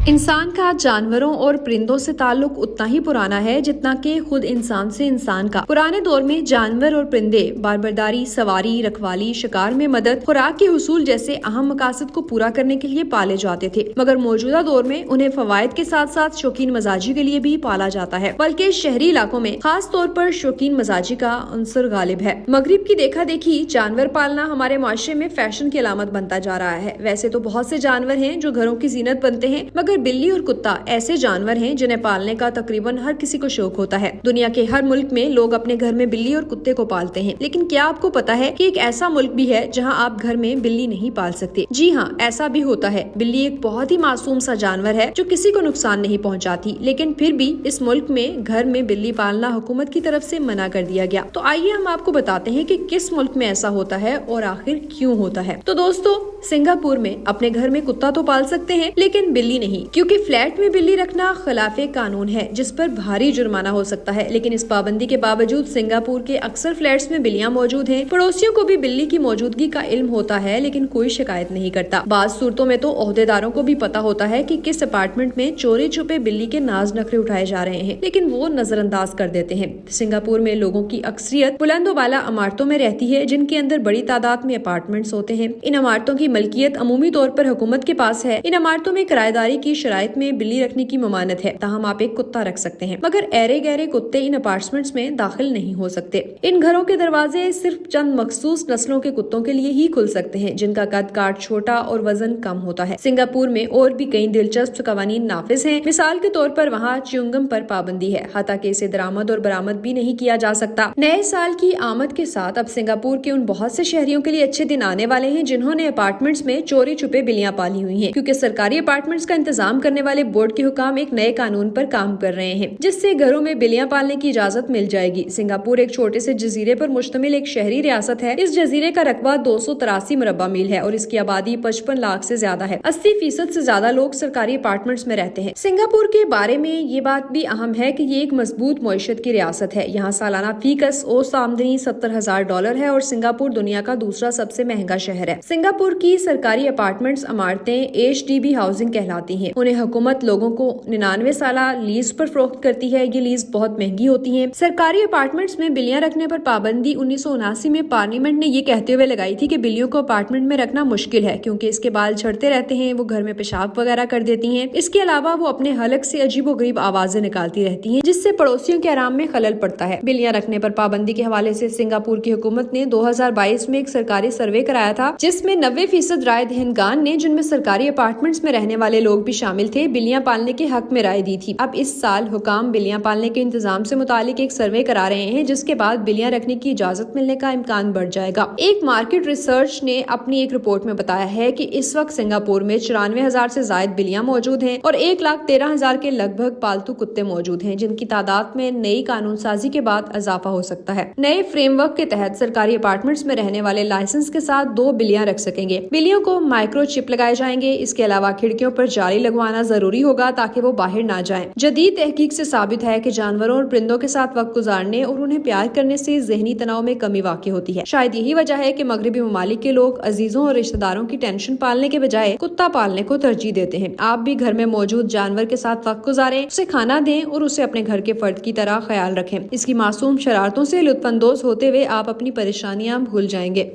इंसान का जानवरों और परिंदों से ताल्लुक उतना ही पुराना है जितना कि खुद इंसान से इंसान का। पुराने दौर में जानवर और परिंदे बारबरदारी, सवारी, रखवाली, शिकार में मदद, खुराक के हुसूल जैसे अहम मकासद को पूरा करने के लिए पाले जाते थे, मगर मौजूदा दौर में उन्हें फवायद के साथ साथ शौकीन मजाजी के लिए भी पाला जाता है। बल्कि शहरी इलाकों में खास तौर पर शौकीन मजाजी का अंसर गालिब है। मगरिब की देखा देखी जानवर पालना हमारे माशरे में फैशन की अलामत बनता जा रहा है। वैसे तो बहुत से जानवर हैं जो घरों की जीनत बनते हैं, मगर बिल्ली और कुत्ता ऐसे जानवर हैं जिन्हें पालने का तकरीबन हर किसी को शौक होता है। दुनिया के हर मुल्क में लोग अपने घर में बिल्ली और कुत्ते को पालते हैं, लेकिन क्या आपको पता है कि एक ऐसा मुल्क भी है जहां आप घर में बिल्ली नहीं पाल सकते? जी हाँ, ऐसा भी होता है। बिल्ली एक बहुत ही मासूम सा जानवर है जो किसी को नुकसान नहीं पहुंचाती, लेकिन फिर भी इस मुल्क में घर में बिल्ली पालना हुकूमत की तरफ से मना कर दिया गया। तो आइए हम आपको बताते हैं कि किस मुल्क में ऐसा होता है और आखिर क्यों होता है। तो दोस्तों, सिंगापुर में अपने घर में कुत्ता तो पाल सकते हैं लेकिन बिल्ली नहीं, क्योंकि फ्लैट में बिल्ली रखना खिलाफे कानून है जिस पर भारी जुर्माना हो सकता है। लेकिन इस पाबंदी के बावजूद सिंगापुर के अक्सर फ्लैट्स में बिल्लियां मौजूद हैं। पड़ोसियों को भी बिल्ली की मौजूदगी का इल्म होता है, लेकिन कोई शिकायत नहीं करता। बाज़ सूरतों में तो ओहदेदारों को भी पता होता है कि किस अपार्टमेंट में चोरी छुपे बिल्ली के नाज नखरे उठाए जा रहे हैं, लेकिन वो नजरअंदाज कर देते हैं। सिंगापुर में लोगों की अक्सरियत बुलंदोबाला इमारतों में रहती है जिनके अंदर बड़ी तादाद में अपार्टमेंट्स होते हैं। इन इमारतों की मलकियत अमूमी तौर पर हुकूमत के पास है। इन इमारतों में किराएदारी की शराइत में बिल्ली रखने की ममानत है, ताहम आप एक कुत्ता रख सकते हैं, मगर ऐरे गहरे कुत्ते इन अपार्टमेंट्स में दाखिल नहीं हो सकते। इन घरों के दरवाजे सिर्फ चंद मखसूस नस्लों के कुत्तों के लिए ही खुल सकते हैं जिनका कद काट छोटा और वजन कम होता है। सिंगापुर में और भी कई दिलचस्प कवानीन नाफिज हैं। मिसाल के तौर पर वहाँ च्युइंगम पर पाबंदी है, हता कि इसे दरामद और बरामद भी नहीं किया जा सकता। नए साल की आमद के साथ अब सिंगापुर के उन बहुत से शहरियों के लिए अच्छे दिन आने वाले हैं जिन्होंने अपार्टमेंट्स में चोरी छुपे बिल्लियां पाली हुई हैं, क्योंकि सरकारी अपार्टमेंट्स का इंतजाम करने वाले बोर्ड के हुकाम एक नए कानून पर काम कर रहे हैं जिससे घरों में बिल्लियां पालने की इजाजत मिल जाएगी। सिंगापुर एक छोटे से जजीरे पर मुश्तमिल एक शहरी रियासत है। इस जजीरे का रकबा 283 मुरब्बा मील है और इसकी आबादी 55 लाख से ज्यादा है। 80% से ज्यादा लोग सरकारी अपार्टमेंट्स में रहते हैं। सिंगापुर के बारे में ये बात भी अहम है कि ये एक मजबूत मईशत की रियासत है। यहाँ सालाना फीकस औसत आमदनी $70,000 है और सिंगापुर दुनिया का दूसरा सबसे महंगा शहर है। सिंगापुर की सरकारी अपार्टमेंट्स इमारतें HDB हाउसिंग कहलाती हैं। उन्हें हुकूमत लोगों को 99 साला लीज पर फरोख्त करती है। ये लीज बहुत महंगी होती है। सरकारी अपार्टमेंट्स में बिल्लियां रखने पर पाबंदी 1979 में पार्लियामेंट ने ये कहते हुए लगाई थी कि बिल्लियों को अपार्टमेंट में रखना मुश्किल है क्योंकि इसके बाल झड़ते रहते हैं, वो घर में पेशाब वगैरह कर देती हैं। इसके अलावा वो अपने हलक से अजीबोगरीब आवाजें निकालती रहती हैं जिससे पड़ोसियों के आराम में खलल पड़ता है। बिल्लियां रखने पर पाबंदी के हवाले से सिंगापुर की हुकूमत ने 2022 में एक सरकारी सर्वे कराया था जिसमें 90% राय दहिंदगान ने, जिनमें सरकारी अपार्टमेंट्स में रहने वाले लोग भी शामिल थे, बिल्लियां पालने के हक में राय दी थी। अब इस साल हुकाम बिल्लियां पालने के इंतजाम से मुतालिक एक सर्वे करा रहे हैं जिसके बाद बिल्लियां रखने की इजाजत मिलने का इम्कान बढ़ जाएगा। एक मार्केट रिसर्च ने अपनी एक रिपोर्ट में बताया है कि इस वक्त सिंगापुर में 94,000 से ज्यादा बिल्लियां मौजूद हैं और 1,13,000 के लगभग पालतू कुत्ते मौजूद हैं, जिनकी तादाद में नई कानून साजी के बाद इजाफा हो सकता है। नए फ्रेमवर्क के तहत सरकारी अपार्टमेंट्स में रहने वाले लाइसेंस के साथ 2 बिल्लियां रख सकेंगे। बिल्लियों को माइक्रोचिप लगाए जाएंगे। इसके अलावा खिड़कियों पर जाली लगवाना जरूरी होगा ताकि वो बाहर ना जाएं। जदीद तहकीक से साबित है कि जानवरों और परिंदों के साथ वक्त गुजारने और उन्हें प्यार करने से ज़हनी तनाव में कमी वाक़ई होती है। शायद यही वजह है कि मगरबी ममालिक के लोग अजीजों और रिश्तेदारों की टेंशन पालने के बजाय कुत्ता पालने को तरजीह देते हैं। आप भी घर में मौजूद जानवर के साथ वक्त गुजारें, उसे खाना दें और उसे अपने घर के फर्द की तरह ख्याल रखें। इसकी मासूम शरारतों से लुत्फानंदोज होते हुए आप अपनी परेशानियां भूल जाएंगे।